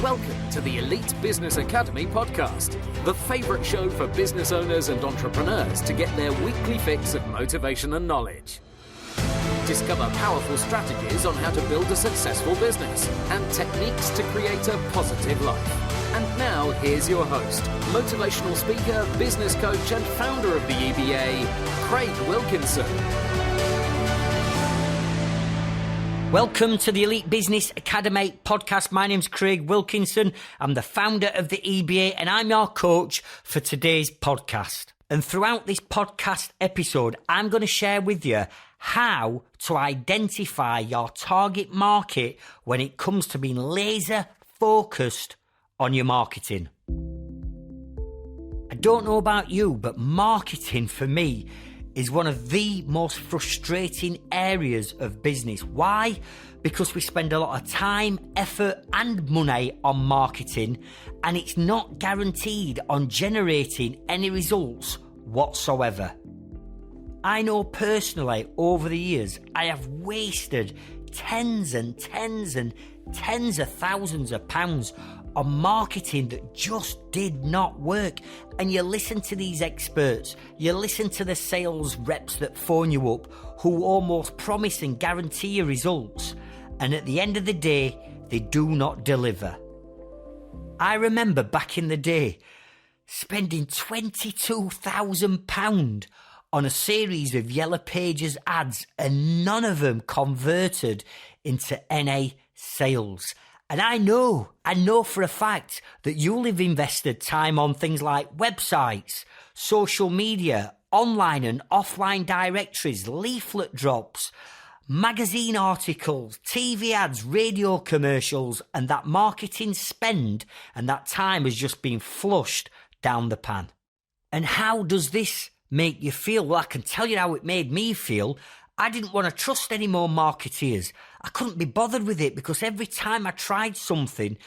Welcome to the Elite Business Academy podcast, the favourite show for business owners and entrepreneurs to get their weekly fix of motivation and knowledge. Discover powerful strategies on how to build a successful business and techniques to create a positive life. And now, here's your host, motivational speaker, business coach and founder of the EBA, Craig Wilkinson. Welcome to the Elite Business Academy podcast. My name's Craig Wilkinson. I'm the founder of the EBA and I'm your coach for today's podcast. And throughout this podcast episode, I'm going to share with you how to identify your target market when it comes to being laser focused on your marketing. I don't know about you, but marketing for me is one of the most frustrating areas of business. Why? Because we spend a lot of time, effort and money on marketing and it's not guaranteed on generating any results whatsoever. I know personally over the years I have wasted tens and tens and tens of thousands of pounds on marketing that just did not work. And you listen to these experts, you listen to the sales reps that phone you up who almost promise and guarantee you results, and at the end of the day they do not deliver. I remember back in the day spending £22,000 on a series of Yellow Pages ads and none of them converted into any sales. And I know for a fact that you'll have invested time on things like websites, social media, online and offline directories, leaflet drops, magazine articles, TV ads, radio commercials, and that marketing spend and that time has just been flushed down the pan. And how does this make you feel? Well, I can tell you how it made me feel. I didn't want to trust any more marketeers. I couldn't be bothered with it because every time I tried something,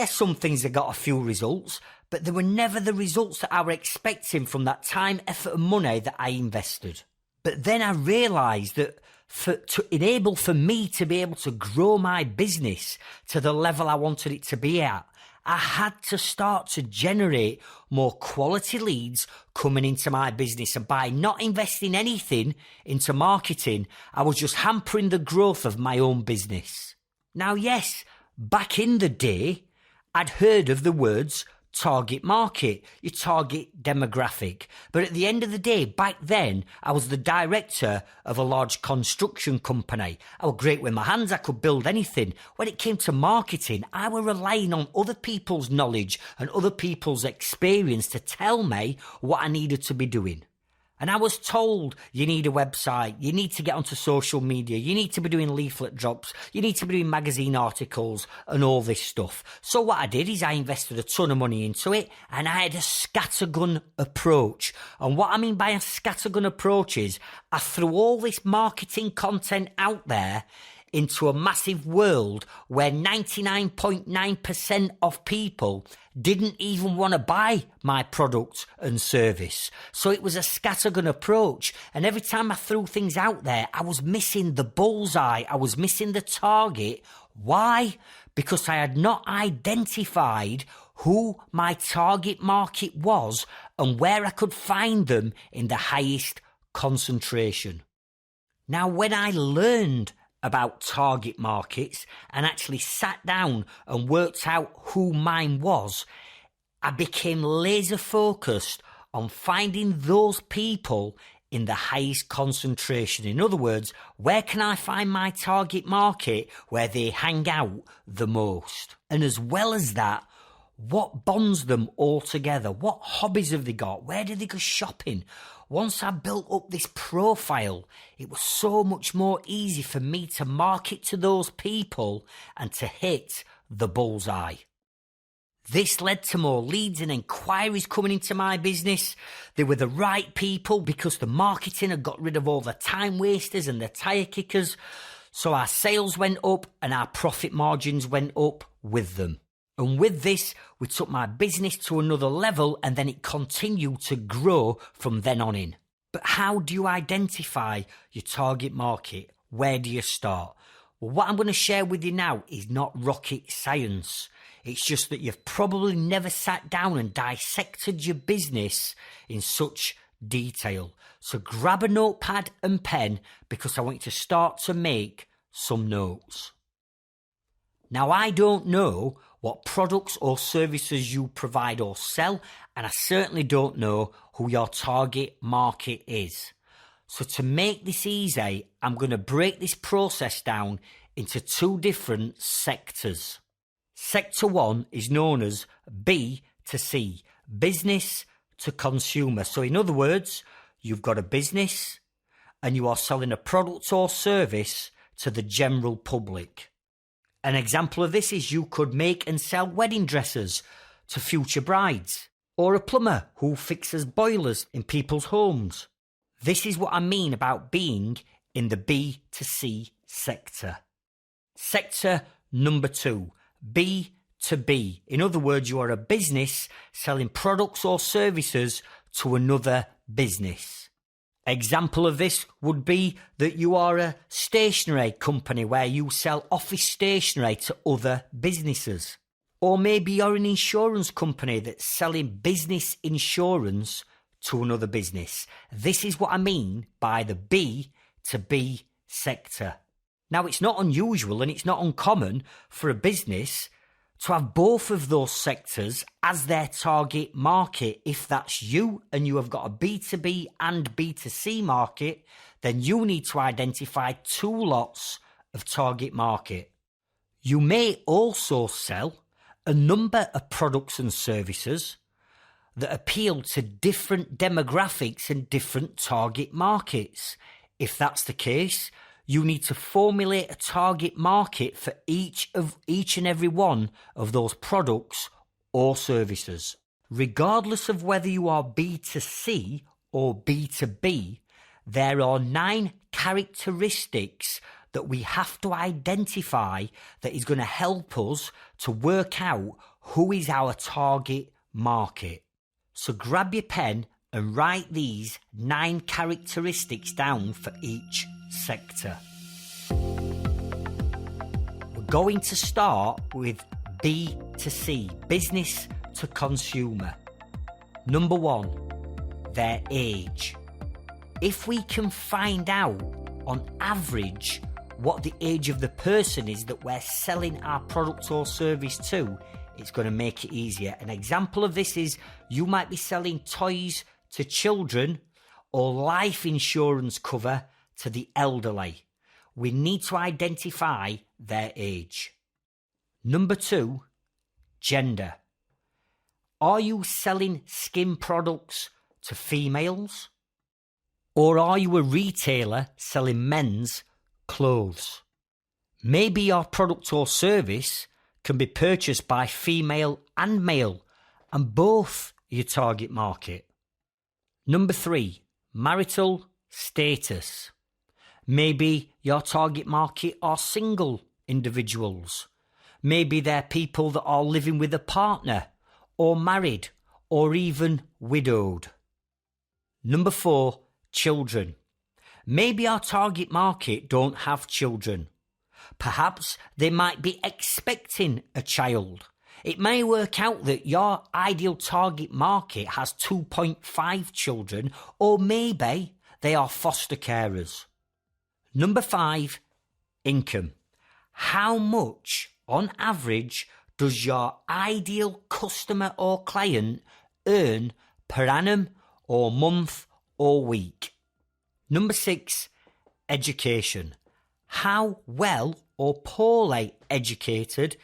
some things had got a few results, but they were never the results that I were expecting from that time, effort and money that I invested. But then I realised that to enable for me to be able to grow my business to the level I wanted it to be at, I had to start to generate more quality leads coming into my business. And by not investing anything into marketing, I was just hampering the growth of my own business. Now, yes, back in the day, I'd heard of the words target market, your target demographic. But at the end of the day, back then, I was the director of a large construction company. I was great with my hands, I could build anything. When it came to marketing, I was relying on other people's knowledge and other people's experience to tell me what I needed to be doing. And I was told, you need a website, you need to get onto social media, you need to be doing leaflet drops, you need to be doing magazine articles and all this stuff. So what I did is I invested a ton of money into it and I had a scattergun approach. And what I mean by a scattergun approach is I threw all this marketing content out there into a massive world where 99.9% of people didn't even want to buy my product and service. So it was a scattergun approach. And every time I threw things out there, I was missing the bullseye. I was missing the target. Why? Because I had not identified who my target market was and where I could find them in the highest concentration. Now, when I learned about target markets and actually sat down and worked out who mine was, I became laser focused on finding those people in the highest concentration. In other words, where can I find my target market where they hang out the most? And as well as that, what bonds them all together? What hobbies have they got? Where do they go shopping? Once I built up this profile, it was so much more easy for me to market to those people and to hit the bullseye. This led to more leads and inquiries coming into my business. They were the right people because the marketing had got rid of all the time wasters and the tire kickers. So our sales went up and our profit margins went up with them. And with this, we took my business to another level and then it continued to grow from then on in. But how do you identify your target market? Where do you start? Well, what I'm going to share with you now is not rocket science. It's just that you've probably never sat down and dissected your business in such detail. So grab a notepad and pen because I want you to start to make some notes. Now, I don't know what products or services you provide or sell, and I certainly don't know who your target market is. So to make this easy, I'm going to break this process down into two different sectors. Sector 1 is known as B to C, business to consumer. So in other words, you've got a business and you are selling a product or service to the general public. An example of this is you could make and sell wedding dresses to future brides, or a plumber who fixes boilers in people's homes. This is what I mean about being in the B to C sector. Sector number 2, B to B. In other words, you are a business selling products or services to another business. Example of this would be that you are a stationery company where you sell office stationery to other businesses. Or maybe you're an insurance company that's selling business insurance to another business. This is what I mean by the B to B sector. Now, it's not unusual and it's not uncommon for a business to have both of those sectors as their target market. If that's you and you have got a B2B and B2C market, then you need to identify two lots of target market. You may also sell a number of products and services that appeal to different demographics and different target markets. If that's the case, you need to formulate a target market for each and every one of those products or services. Regardless of whether you are B2C or B2B, there are 9 characteristics that we have to identify that is going to help us to work out who is our target market. So grab your pen and write these 9 characteristics down for each sector. We're going to start with B to C, business to consumer. Number 1, their age. If we can find out on average what the age of the person is that we're selling our product or service to, it's going to make it easier. An example of this is you might be selling toys to children or life insurance cover to the elderly. We need to identify their age. Number 2, gender. Are you selling skin products to females? Or are you a retailer selling men's clothes? Maybe your product or service can be purchased by female and male, and both are your target market. Number 3, marital status. Maybe your target market are single individuals. Maybe they're people that are living with a partner, or married, or even widowed. Number 4, children. Maybe our target market don't have children. Perhaps they might be expecting a child. It may work out that your ideal target market has 2.5 children, or maybe they are foster carers. Number 5, income. How much, on average, does your ideal customer or client earn per annum or month or week? Number 6, education. How well or poorly educated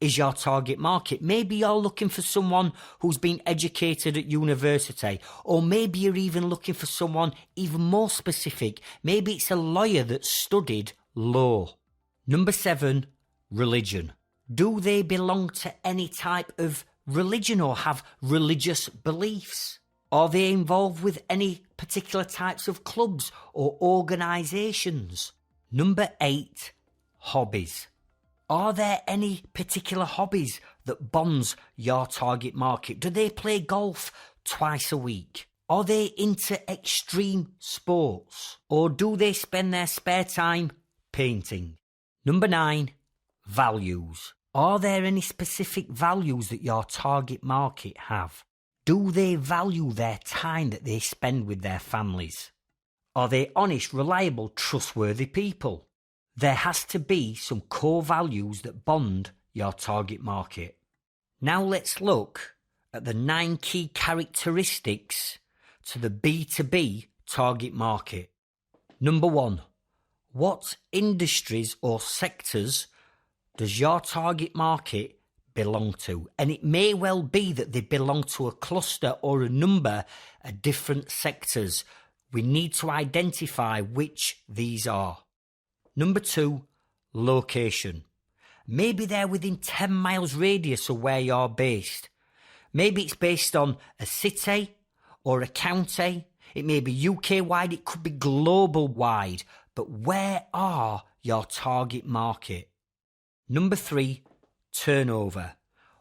is your target market? Maybe you're looking for someone who's been educated at university, or maybe you're even looking for someone even more specific. Maybe it's a lawyer that studied law. Number 7, religion. Do they belong to any type of religion or have religious beliefs? Are they involved with any particular types of clubs or organisations? Number 8, hobbies. Are there any particular hobbies that bonds your target market? Do they play golf twice a week? Are they into extreme sports? Or do they spend their spare time painting? Number 9, values. Are there any specific values that your target market have? Do they value their time that they spend with their families? Are they honest, reliable, trustworthy people? There has to be some core values that bond your target market. Now let's look at the 9 key characteristics to the B2B target market. Number 1, what industries or sectors does your target market belong to? And it may well be that they belong to a cluster or a number of different sectors. We need to identify which these are. Number 2, location. Maybe they're within 10 miles radius of where you're based. Maybe it's based on a city or a county. It may be UK-wide, it could be global-wide. But where are your target market? Number 3, turnover.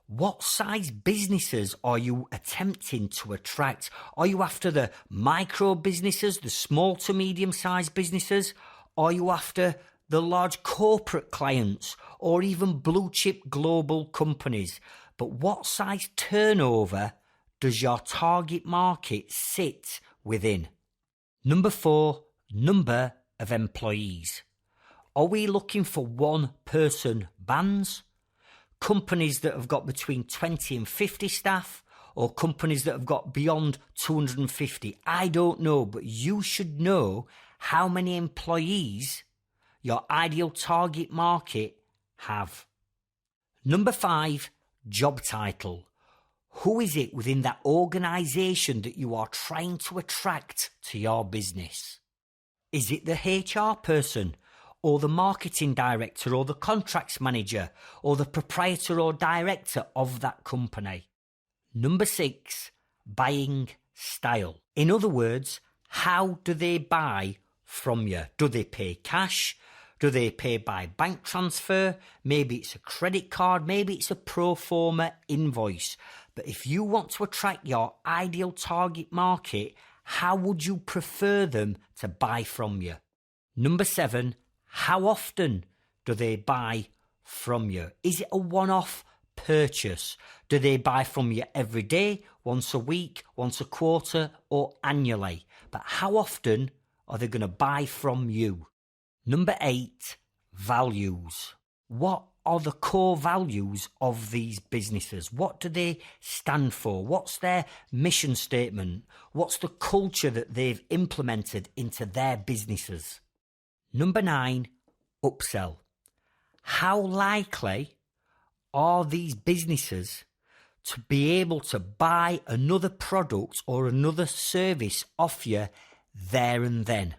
What size businesses are you attempting to attract? Are you after the micro businesses, the small to medium sized businesses? Are you after the large corporate clients or even blue chip global companies? But what size turnover does your target market sit within? Number 4, number of employees. Are we looking for one-person bands? Companies that have got between 20 and 50 staff? Or companies that have got beyond 250? I don't know, but you should know how many employees your ideal target market have. Number 5, job title. Who is it within that organisation that you are trying to attract to your business? Is it the HR person, or the marketing director, or the contracts manager, or the proprietor or director of that company? Number 6, buying style. In other words, how do they buy from you? Do they pay cash? Do they pay by bank transfer? Maybe it's a credit card. Maybe it's a pro forma invoice. But if you want to attract your ideal target market, how would you prefer them to buy from you? Number 7, how often do they buy from you? Is it a one-off purchase? Do they buy from you every day, once a week, once a quarter, or annually? But how often are they going to buy from you? Number 8, values. What are the core values of these businesses? What do they stand for? What's their mission statement? What's the culture that they've implemented into their businesses? Number 9, upsell. How likely are these businesses to be able to buy another product or another service off you there and then?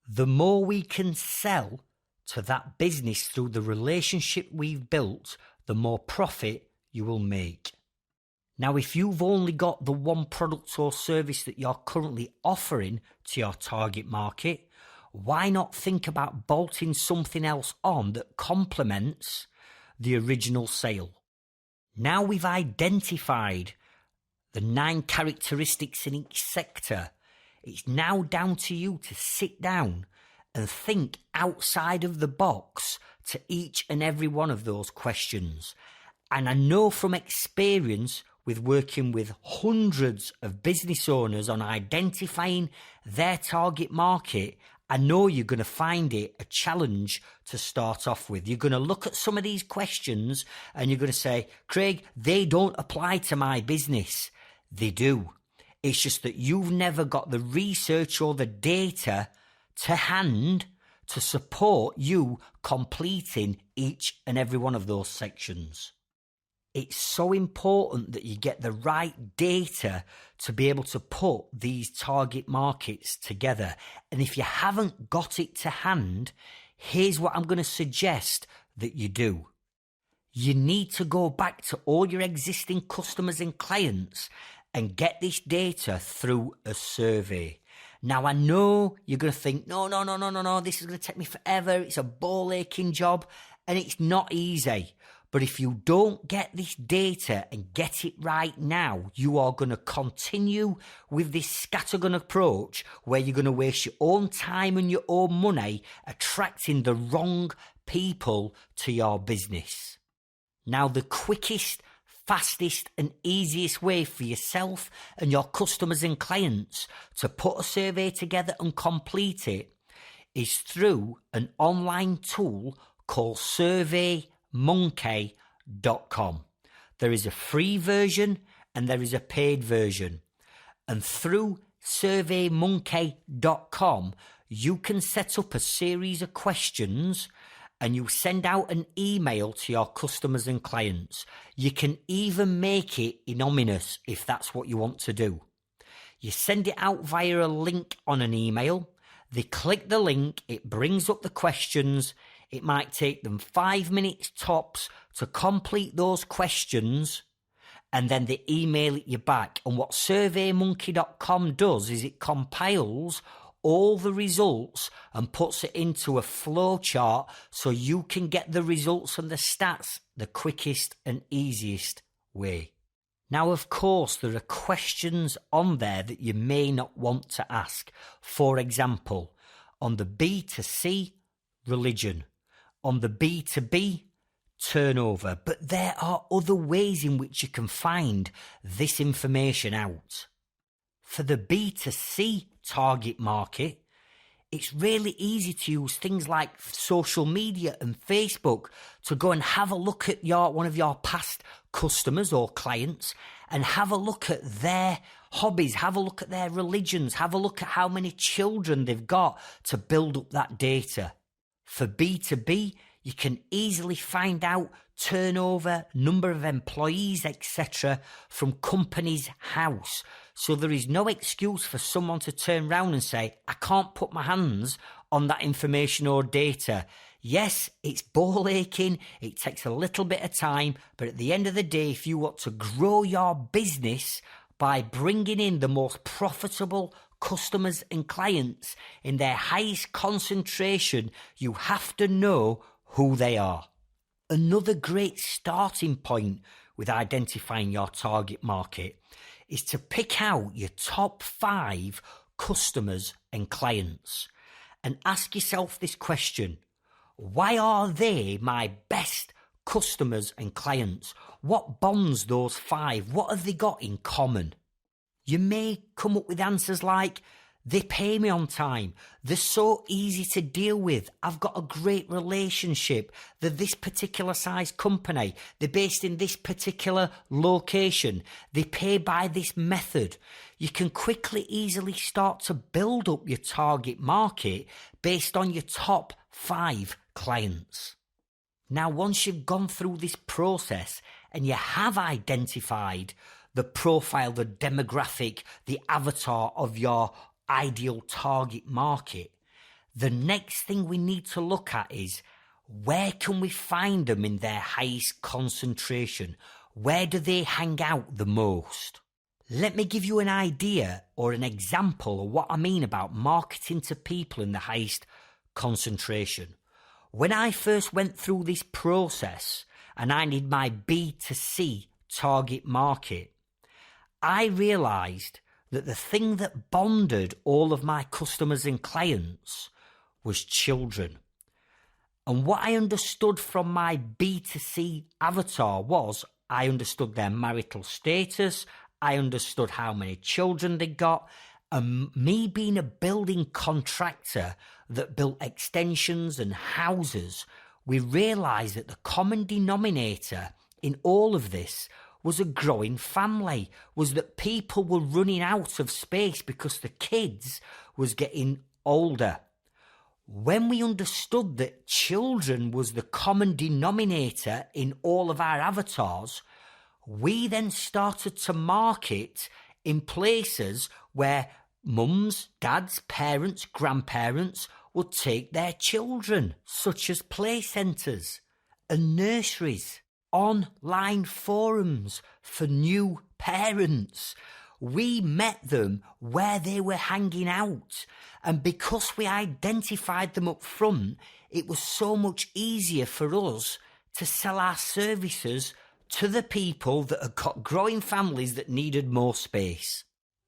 The more we can sell to that business through the relationship we've built, the more profit you will make. Now, if you've only got the one product or service that you're currently offering to your target market, why not think about bolting something else on that complements the original sale? Now we've identified the 9 characteristics in each sector, it's now down to you to sit down and think outside of the box to each and every one of those questions. And I know from experience with working with hundreds of business owners on identifying their target market, I know you're going to find it a challenge to start off with. You're going to look at some of these questions and you're going to say, Craig, they don't apply to my business. They do. It's just that you've never got the research or the data to hand to support you completing each and every one of those sections. It's so important that you get the right data to be able to put these target markets together. And if you haven't got it to hand, here's what I'm going to suggest that you do. You need to go back to all your existing customers and clients and get this data through a survey. Now, I know you're going to think, no, this is going to take me forever. It's a ball aching job, and it's not easy. But if you don't get this data and get it right now, you are going to continue with this scattergun approach where you're going to waste your own time and your own money attracting the wrong people to your business. Now, the quickest, fastest and easiest way for yourself and your customers and clients to put a survey together and complete it is through an online tool called surveymonkey.com. There is a free version and there is a paid version. And through surveymonkey.com, you can set up a series of questions and you send out an email to your customers and clients. You can even make it anonymous if that's what you want to do. You send it out via a link on an email. They click the link, it brings up the questions. It might take them 5 minutes tops to complete those questions, and then they email it you back. And what surveymonkey.com does is it compiles all the results and puts it into a flow chart so you can get the results and the stats the quickest and easiest way. Now, of course, there are questions on there that you may not want to ask. For example, on the B2C, religion. On the B2B, turnover. But there are other ways in which you can find this information out. For the B2C target market, it's really easy to use things like social media and Facebook to go and have a look at one of your past customers or clients and have a look at their hobbies, have a look at their religions, have a look at how many children they've got to build up that data. For B2B, you can easily find out turnover, number of employees, etc. from company's house. So there is no excuse for someone to turn around and say, I can't put my hands on that information or data. Yes, it's ball aching, it takes a little bit of time, but at the end of the day, if you want to grow your business by bringing in the most profitable customers and clients in their highest concentration, you have to know who they are. Another great starting point with identifying your target market is to pick out your top 5 customers and clients and ask yourself this question: why are they my best customers and clients? What bonds those 5? What have they got in common? You may come up with answers like, they pay me on time, they're so easy to deal with, I've got a great relationship, they're this particular size company, they're based in this particular location, they pay by this method. You can quickly, easily start to build up your target market based on your top 5 clients. Now, once you've gone through this process and you have identified the profile, the demographic, the avatar of your ideal target market, the next thing we need to look at is, where can we find them in their highest concentration? Where do they hang out the most? Let me give you an idea or an example of what I mean about marketing to people in the highest concentration. When I first went through this process and I did my B2C target market, I realised that the thing that bonded all of my customers and clients was children. And what I understood from my B2C avatar was, I understood their marital status, I understood how many children they got, and me being a building contractor that built extensions and houses, we realised that the common denominator in all of this was a growing family, was that people were running out of space because the kids was getting older. When we understood that children was the common denominator in all of our avatars, we then started to market in places where mums, dads, parents, grandparents would take their children, such as play centres and nurseries, online forums for new parents. We met them where they were hanging out, and because we identified them up front, it was so much easier for us to sell our services to the people that had got growing families that needed more space.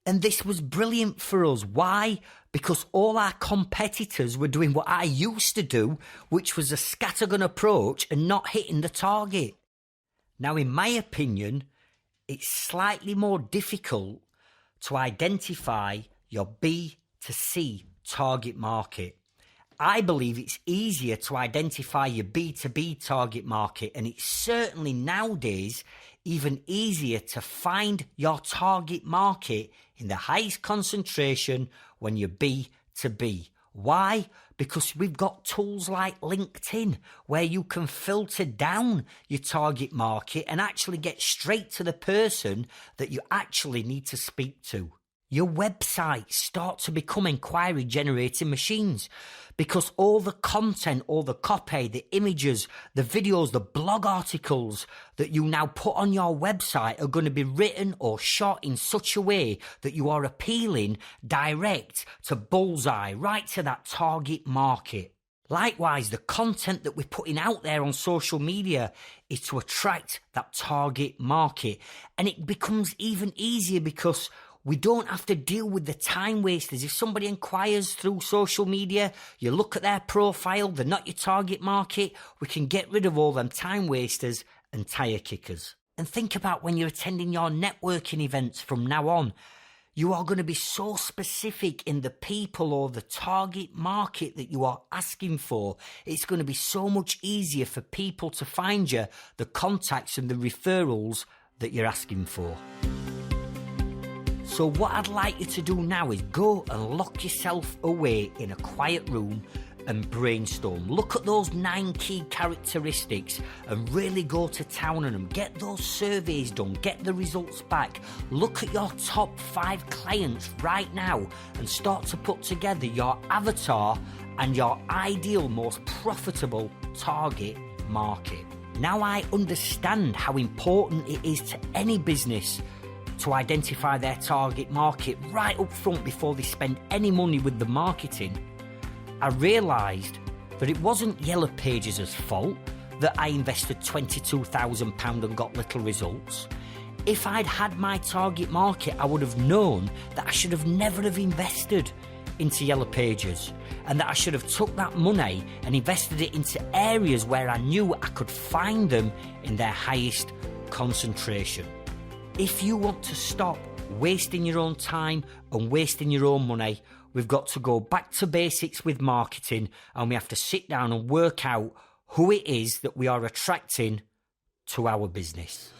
And this was brilliant for us. Why? Because all our competitors were doing what I used to do, which was a scattergun approach and not hitting the target. Now, in my opinion, it's slightly more difficult to identify your B to C target market. I believe it's easier to identify your B2B target market, and it's certainly nowadays even easier to find your target market in the highest concentration when you're B2B. Why? Because we've got tools like LinkedIn where you can filter down your target market and actually get straight to the person that you actually need to speak to. Your websites start to become inquiry generating machines because all the content, all the copy, the images, the videos, the blog articles that you now put on your website are going to be written or shot in such a way that you are appealing direct to bullseye, right to that target market. Likewise, the content that we're putting out there on social media is to attract that target market. And it becomes even easier because we don't have to deal with the time wasters. If somebody inquires through social media, you look at their profile, they're not your target market, we can get rid of all them time wasters and tire kickers. And think about when you're attending your networking events from now on. You are going to be so specific in the people or the target market that you are asking for. It's going to be so much easier for people to find you, the contacts and the referrals that you're asking for. So what I'd like you to do now is go and lock yourself away in a quiet room and brainstorm. Look at those 9 key characteristics and really go to town on them. Get those surveys done. Get the results back. Look at your top 5 clients right now and start to put together your avatar and your ideal, most profitable target market. Now I understand how important it is to any business to identify their target market right up front before they spend any money with the marketing. I realised that it wasn't Yellow Pages' fault that I invested £22,000 and got little results. If I'd had my target market, I would have known that I should have never have invested into Yellow Pages and that I should have took that money and invested it into areas where I knew I could find them in their highest concentration. If you want to stop wasting your own time and wasting your own money, we've got to go back to basics with marketing and we have to sit down and work out who it is that we are attracting to our business.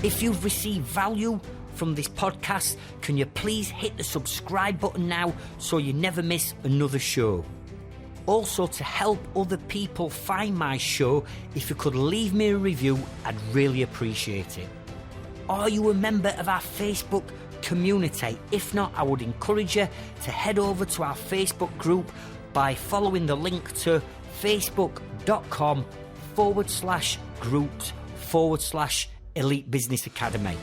If you've received value from this podcast, can you please hit the subscribe button now so you never miss another show? Also, to help other people find my show, if you could leave me a review, I'd really appreciate it. Are you a member of our Facebook community? If not, I would encourage you to head over to our Facebook group by following the link to facebook.com/groups/Elite Business Academy.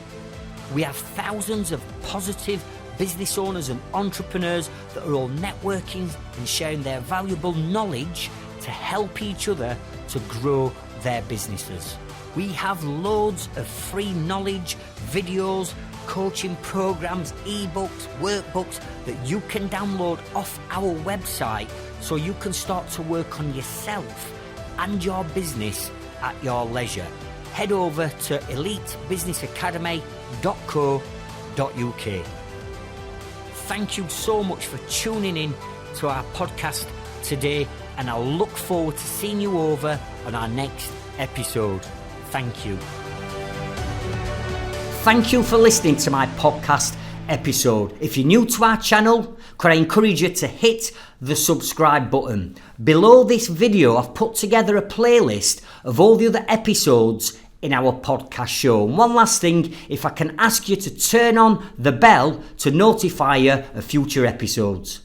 We have thousands of positive business owners and entrepreneurs that are all networking and sharing their valuable knowledge to help each other to grow their businesses. We have loads of free knowledge, videos, coaching programs, ebooks, workbooks that you can download off our website so you can start to work on yourself and your business at your leisure. Head over to elitebusinessacademy.co.uk. Thank you so much for tuning in to our podcast today, and I look forward to seeing you over on our next episode. Thank you. Thank you for listening to my podcast episode. If you're new to our channel, could I encourage you to hit the subscribe button. Below this video, I've put together a playlist of all the other episodes in our podcast show. And one last thing, if I can ask you to turn on the bell to notify you of future episodes.